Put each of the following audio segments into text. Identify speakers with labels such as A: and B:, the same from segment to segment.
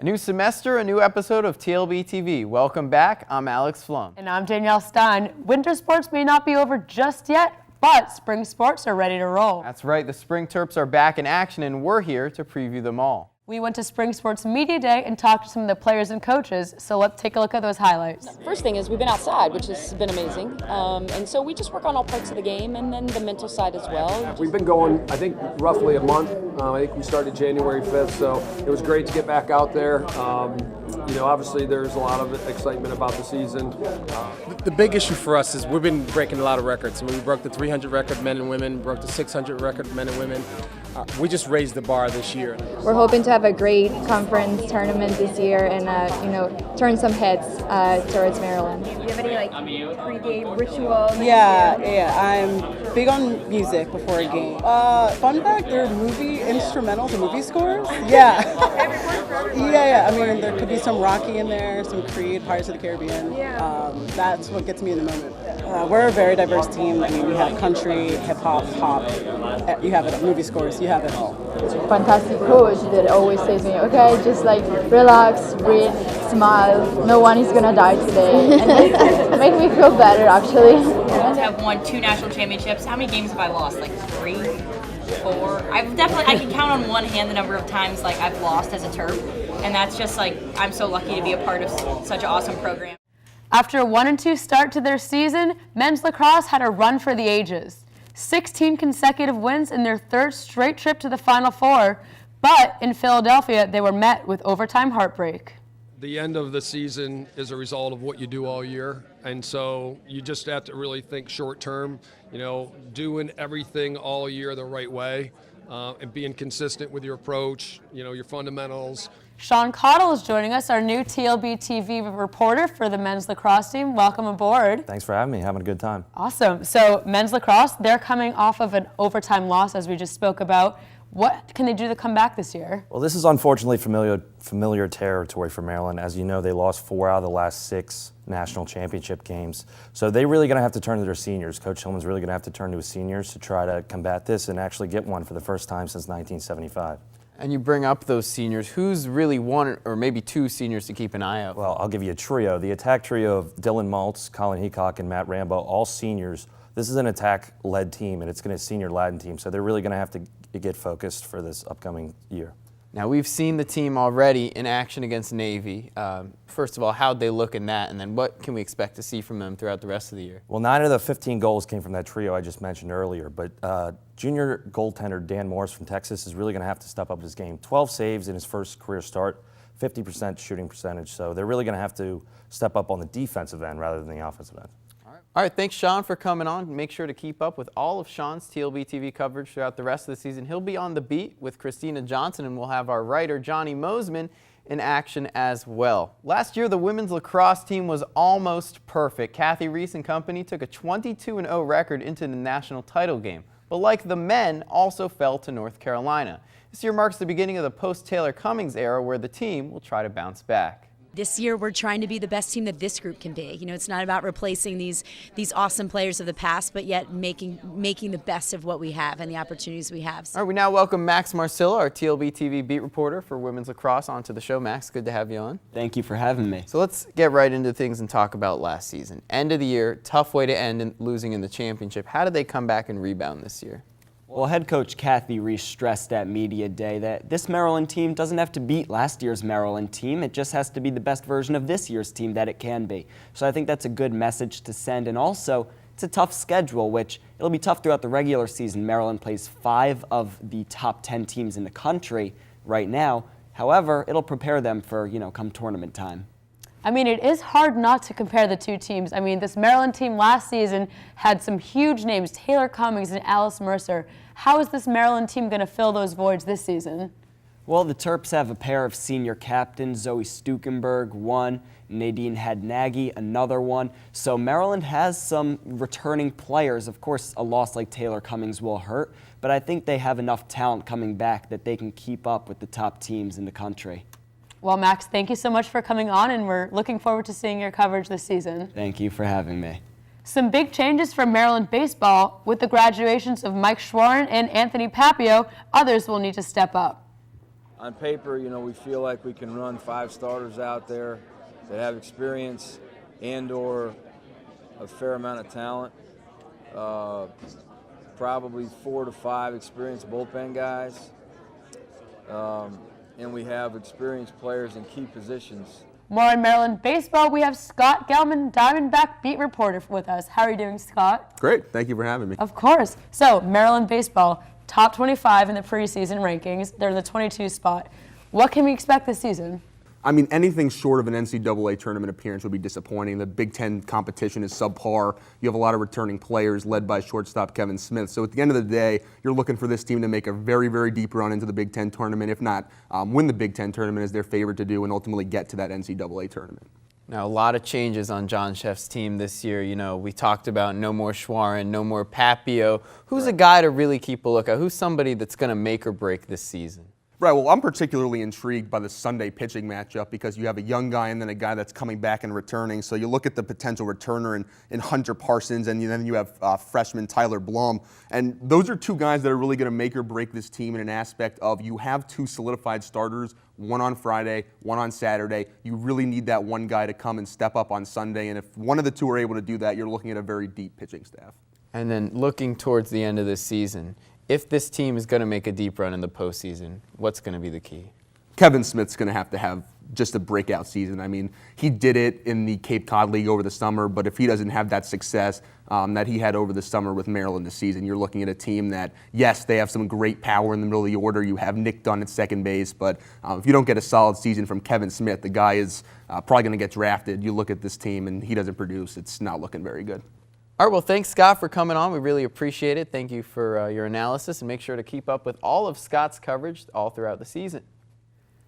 A: A new semester, a new episode of TLB TV. Welcome back. I'm Alex Flum.
B: And I'm Danielle Stein. Winter sports may not be over just yet, but spring sports are ready to roll.
A: That's right. The Spring Terps are back in action, and we're here to preview them all.
B: We went to Spring Sports Media Day and talked to some of the players and coaches, so let's take a look at those highlights.
C: First thing is we've been outside, which has been amazing, and so we just work on all parts of the game and then the mental side as well.
D: We've been going, I think, roughly a month. I think we started January 5th, so it was great to get back out there. Obviously there's a lot of excitement about the season.
E: The big issue for us is we've been breaking a lot of records. I mean, we broke the 300 record men and women, broke the 600 record men and women. We just raised the bar this year.
F: We're hoping to have a great conference tournament this year and turn some heads towards Maryland.
G: Do you have any pre-game rituals?
H: Yeah, I'm big on music before a game. Fun fact, there are movie instrumentals and movie scores. Yeah. Yeah. I mean, there could be some Rocky in there, some Creed, Pirates of the Caribbean. That's what gets me in the moment. We're a very diverse team. I mean, we have country, hip hop, pop. You have it. Movie scores. You have it all.
F: Fantastic coach that always says to me, okay, just relax, breathe, smile. No one is gonna die today, and make me feel better actually.
G: Have won 2 national championships. How many games have I lost? 3, 4? I can count on one hand the number of times I've lost as a Terp, and that's just I'm so lucky to be a part of such an awesome program.
B: After a 1-2 start to their season, men's lacrosse had a run for the ages. 16 consecutive wins in their 3rd straight trip to the Final Four, but in Philadelphia, they were met with overtime heartbreak.
D: The end of the season is a result of what you do all year, and so you just have to really think short term, doing everything all year the right way, and being consistent with your approach, your fundamentals.
B: Sean Cottle is joining us, our new TLB TV reporter for the men's lacrosse team. Welcome aboard.
I: Thanks for having me. Having a good time.
B: Awesome. So men's lacrosse, they're coming off of an overtime loss, as we just spoke about. What can they do to come back this year?
I: Well, this is unfortunately familiar territory for Maryland. As you know, they lost 4 out of the last 6 national championship games. So they're really going to have to turn to their seniors. Coach Hillman's really going to have to turn to his seniors to try to combat this and actually get one for the first time since 1975.
A: And you bring up those seniors. Who's really one or maybe 2 seniors to keep an eye out?
I: Well, I'll give you a trio. The attack trio of Dylan Maltz, Colin Heacock, and Matt Rambo, all seniors. This is an attack-led team, and it's going to be a senior-laden team, so they're really going to have to get focused for this upcoming year.
A: Now, we've seen the team already in action against Navy. First of all, how'd they look in that, and then what can we expect to see from them throughout the rest of the year?
I: Well, 9 of the 15 goals came from that trio I just mentioned earlier, but junior goaltender Dan Morris from Texas is really going to have to step up his game. 12 saves in his first career start, 50% shooting percentage, so they're really going to have to step up on the defensive end rather than the offensive end.
A: All right, thanks, Sean, for coming on. Make sure to keep up with all of Sean's TLB TV coverage throughout the rest of the season. He'll be on the beat with Christina Johnson, and we'll have our writer, Johnny Mosman, in action as well. Last year, the women's lacrosse team was almost perfect. Kathy Reese and company took a 22-0 record into the national title game, but like the men, also fell to North Carolina. This year marks the beginning of the post-Taylor Cummings era, where the team will try to bounce back.
J: This year, we're trying to be the best team that this group can be. It's not about replacing these awesome players of the past, but yet making the best of what we have and the opportunities we have.
A: All right, we now welcome Max Marcilla, our TLB TV beat reporter for women's lacrosse, onto the show. Max, good to have you on.
K: Thank you for having me.
A: So let's get right into things and talk about last season. End of the year, tough way to end in losing in the championship. How did they come back and rebound this year?
K: Well, head coach Kathy Reese stressed at Media Day that this Maryland team doesn't have to beat last year's Maryland team. It just has to be the best version of this year's team that it can be. So I think that's a good message to send. And also, it's a tough schedule, which it'll be tough throughout the regular season. Maryland plays 5 of the top 10 teams in the country right now. However, it'll prepare them for, come tournament time.
B: I mean, it is hard not to compare the 2 teams. I mean, this Maryland team last season had some huge names, Taylor Cummings and Alice Mercer. How is this Maryland team going to fill those voids this season?
K: Well, the Terps have a pair of senior captains, Zoe Stukenberg, one, Nadine Hadnaghi, another one. So Maryland has some returning players. Of course, a loss like Taylor Cummings will hurt, but I think they have enough talent coming back that they can keep up with the top teams in the country.
B: Well, Max, thank you so much for coming on, and we're looking forward to seeing your coverage this season.
K: Thank you for having me.
B: Some big changes for Maryland baseball. With the graduations of Mike Schwarren and Anthony Papio, others will need to step up.
L: on paper, you know, we feel like we can run 5 starters out there that have experience and/or a fair amount of talent. Probably 4 to 5 experienced bullpen guys. And we have experienced players in key positions.
B: More on Maryland baseball, we have Scott Gelman, Diamondback beat reporter with us. How are you doing, Scott?
M: Great. Thank you for having me.
B: Of course. So, Maryland baseball, top 25 in the preseason rankings. They're in the 22 spot. What can we expect this season?
M: I mean, anything short of an NCAA tournament appearance would be disappointing. The Big Ten competition is subpar. You have a lot of returning players led by shortstop Kevin Smith. So at the end of the day, you're looking for this team to make a very, very deep run into the Big Ten tournament, if not win the Big Ten tournament as they're favored to do and ultimately get to that NCAA tournament.
A: Now, a lot of changes on John Sheff's team this year. You know, we talked about no more Schwarin, no more Papio. Who's a guy to really keep a lookout? Who's somebody that's going to make or break this season?
M: Right, well, I'm particularly intrigued by the Sunday pitching matchup because you have a young guy and then a guy that's coming back and returning. So you look at the potential returner in Hunter Parsons, and then you have freshman Tyler Blum. And those are 2 guys that are really going to make or break this team in an aspect of you have 2 solidified starters, one on Friday, one on Saturday. You really need that one guy to come and step up on Sunday. And if one of the 2 are able to do that, you're looking at a very deep pitching staff.
A: And then looking towards the end of this season, if this team is going to make a deep run in the postseason, what's going to be the key?
M: Kevin Smith's going to have just a breakout season. I mean, he did it in the Cape Cod League over the summer, but if he doesn't have that success that he had over the summer with Maryland this season, you're looking at a team that, yes, they have some great power in the middle of the order. You have Nick Dunn at second base, but if you don't get a solid season from Kevin Smith, the guy is probably going to get drafted. You look at this team and he doesn't produce. It's not looking very good.
A: All right, well, thanks, Scott, for coming on. We really appreciate it. Thank you for your analysis, and make sure to keep up with all of Scott's coverage all throughout the season.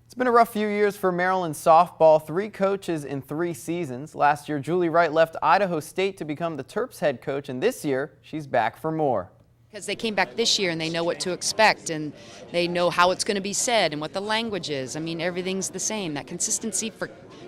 A: It's been a rough few years for Maryland softball. 3 coaches in 3 seasons. Last year, Julie Wright left Idaho State to become the Terps head coach, and this year, she's back for more.
N: Because they came back this year and they know what to expect and they know how it's going to be said and what the language is. I mean, everything's the same. That consistency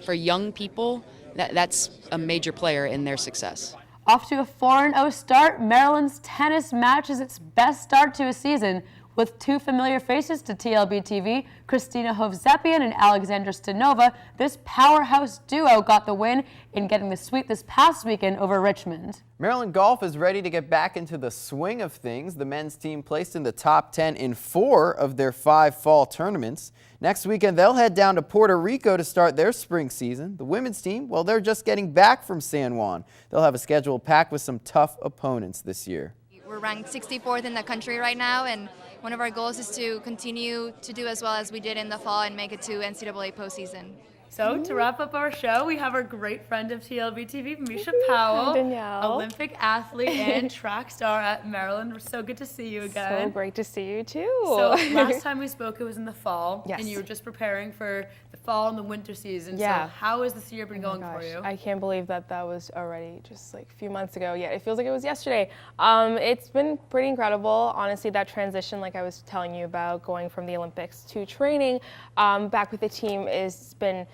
N: for young people, that's a major player in their success.
B: Off to a 4-0 start, Maryland's tennis matches its best start to a season with 2 familiar faces to TLB TV, Christina Hovsepian and Alexandra Stanova. This powerhouse duo got the win in getting the sweep this past weekend over Richmond.
A: Maryland golf is ready to get back into the swing of things. The men's team placed in the top 10 in 4 of their 5 fall tournaments. Next weekend, they'll head down to Puerto Rico to start their spring season. The women's team, well, they're just getting back from San Juan. They'll have a schedule packed with some tough opponents this year.
O: We're ranked 64th in the country right now, and one of our goals is to continue to do as well as we did in the fall and make it to NCAA postseason.
B: So, to wrap up our show, we have our great friend of TLB TV, Misha Powell,
P: Danielle.
B: Olympic athlete and track star at Maryland. We're so good to see you again.
P: So great to see you too.
B: So, last time we spoke, it was in the fall,
P: Yes.
B: and you were just preparing for the fall and the winter season.
P: Yeah.
B: So, how has this year been going for you?
P: I can't believe that was already just like a few months ago. Yeah, it feels like it was yesterday. It's been pretty incredible. Honestly, that transition, like I was telling you about, going from the Olympics to training back with the team has been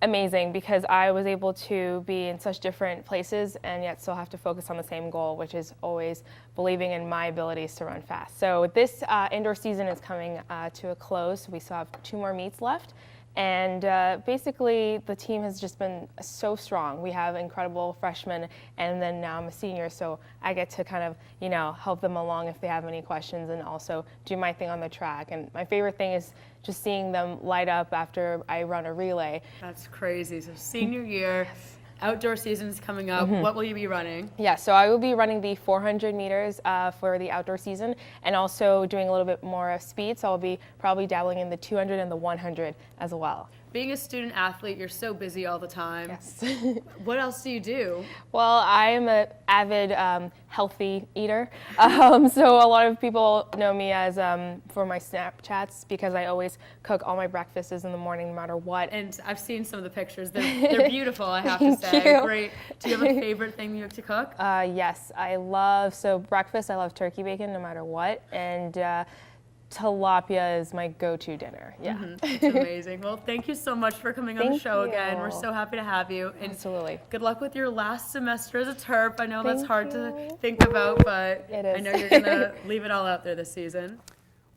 P: amazing because I was able to be in such different places and yet still have to focus on the same goal, which is always believing in my abilities to run fast. So this indoor season is coming to a close. We still have 2 more meets left. And basically, the team has just been so strong. We have incredible freshmen, and then now I'm a senior, so I get to kind of, help them along if they have any questions and also do my thing on the track. And my favorite thing is just seeing them light up after I run a relay.
B: That's crazy. So senior year, outdoor season is coming up. What will you be running?
P: Yeah, so I will be running the 400 meters for the outdoor season and also doing a little bit more of speed. So I'll be probably dabbling in the 200 and the 100 as well.
B: Being a student athlete, you're so busy all the time.
P: Yes.
B: What else do you do?
P: Well, I am an avid healthy eater. So a lot of people know me as for my Snapchats because I always cook all my breakfasts in the morning no matter what.
B: And I've seen some of the pictures. They're beautiful, I have to say.
P: Thank you.
B: Great. Do you have a favorite thing you have to cook?
P: Yes, breakfast, I love turkey bacon no matter what. And tilapia is my go-to dinner. Yeah.
B: It's amazing. Well, thank you so much for coming on the show again. We're so happy to have you. And
P: absolutely.
B: Good luck with your last semester as a Terp. I know that's
P: Thank
B: hard
P: you.
B: to think about, but
P: It is.
B: I know you're going to leave it all out there this season.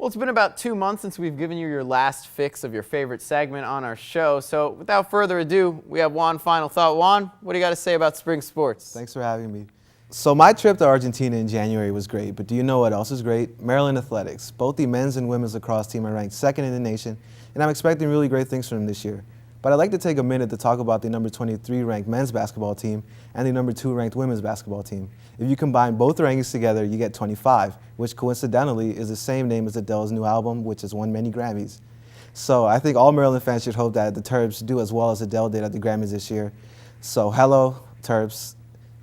A: Well, it's been about 2 months since we've given you your last fix of your favorite segment on our show. So without further ado, we have Juan final thought. Juan, what do you got to say about spring sports?
Q: Thanks for having me. So my trip to Argentina in January was great, but do you know what else is great? Maryland athletics. Both the men's and women's lacrosse team are ranked second in the nation, and I'm expecting really great things from them this year. But I'd like to take a minute to talk about the number 23 ranked men's basketball team and the number 2 ranked women's basketball team. If you combine both rankings together, you get 25, which coincidentally is the same name as Adele's new album, which has won many Grammys. So I think all Maryland fans should hope that the Terps do as well as Adele did at the Grammys this year. So hello, Terps.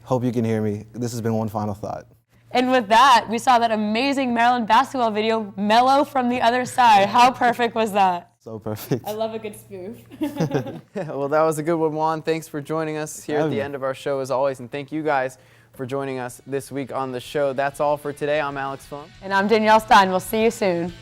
Q: Hope you can hear me. This has been One Final Thought.
B: And with that, we saw that amazing Maryland basketball video, Mellow from the Other Side. How perfect was that?
Q: So perfect.
B: I love a good spoof.
A: Well, that was a good one, Juan. Thanks for joining us here at the end of our show as always, and thank you guys for joining us this week on the show. That's all for today. I'm Alex Flum.
B: And I'm Danielle Stein. We'll see you soon.